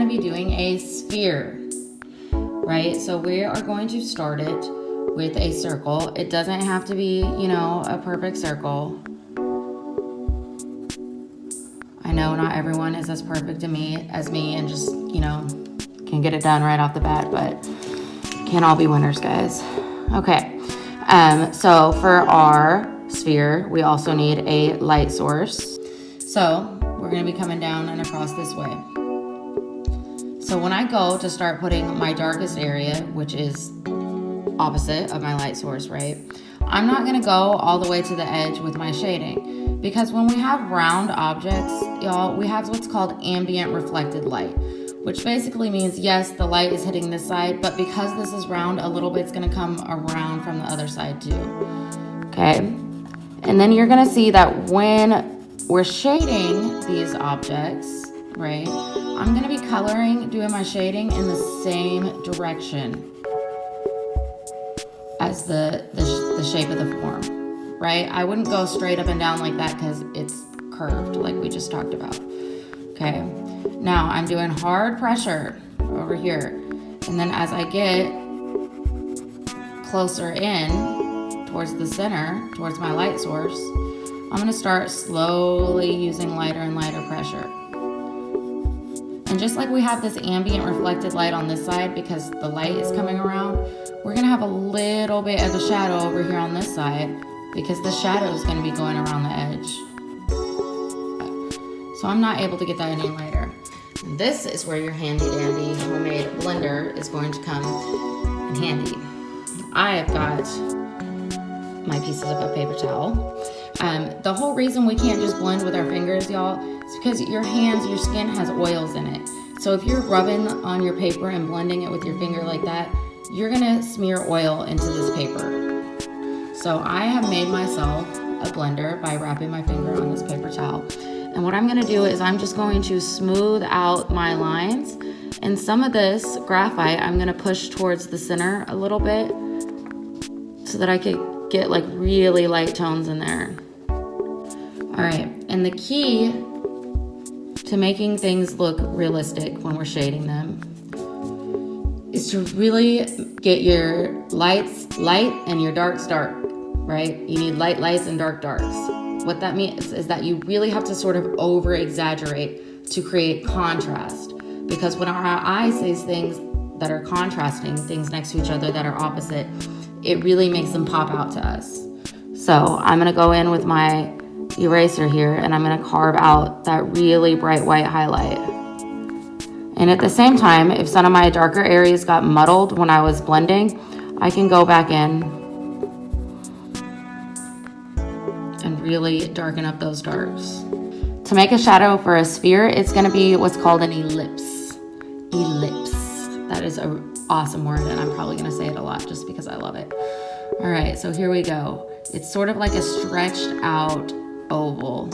to be doing a sphere, right? So we are going to start it with a circle. It doesn't have to be, you know, a perfect circle. I know not everyone is as perfect as me and just, you know, can get it done right off the bat, but can't all be winners, guys. Okay, so for our sphere, we also need a light source. So we're gonna be coming down and across this way. So when I go to start putting my darkest area, which is opposite of my light source, right? I'm not gonna go all the way to the edge with my shading, because when we have round objects, y'all, we have what's called ambient reflected light, which basically means, yes, the light is hitting this side, but because this is round, a little bit's gonna come around from the other side too, okay? And then you're gonna see that when we're shading these objects, right, I'm gonna be doing my shading in the same direction as the shape of the form, right? I wouldn't go straight up and down like that because it's curved like we just talked about, okay? Now I'm doing hard pressure over here. And then as I get closer in towards the center, towards my light source, I'm gonna start slowly using lighter and lighter pressure. And just like we have this ambient reflected light on this side because the light is coming around, we're gonna have a little bit of a shadow over here on this side because the shadow is gonna be going around the edge. So I'm not able to get that any lighter. And this is where your handy dandy homemade blender is going to come in handy. I have got my pieces of a paper towel. The whole reason we can't just blend with our fingers, y'all, is because your skin has oils in it. So if you're rubbing on your paper and blending it with your finger like that, you're gonna smear oil into this paper. So I have made myself a blender by wrapping my finger on this paper towel. And what I'm gonna do is I'm just going to smooth out my lines. And some of this graphite, I'm gonna push towards the center a little bit so that I could get like really light tones in there. All right, and the key to making things look realistic when we're shading them is to really get your lights light and your darks dark, right? You need lights and darks. What that means is that you really have to sort of over exaggerate to create contrast, because when our eye sees things that are contrasting, things next to each other that are opposite, it really makes them pop out to us. So I'm gonna go in with my eraser here and I'm gonna carve out that really bright white highlight. And at the same time, if some of my darker areas got muddled when I was blending, I can go back in and really darken up those darks. To make a shadow for a sphere, it's gonna be what's called an ellipse. Ellipse. That is an awesome word, and I'm probably gonna say it a lot just because I love it. All right, so here we go. It's sort of like a stretched out oval.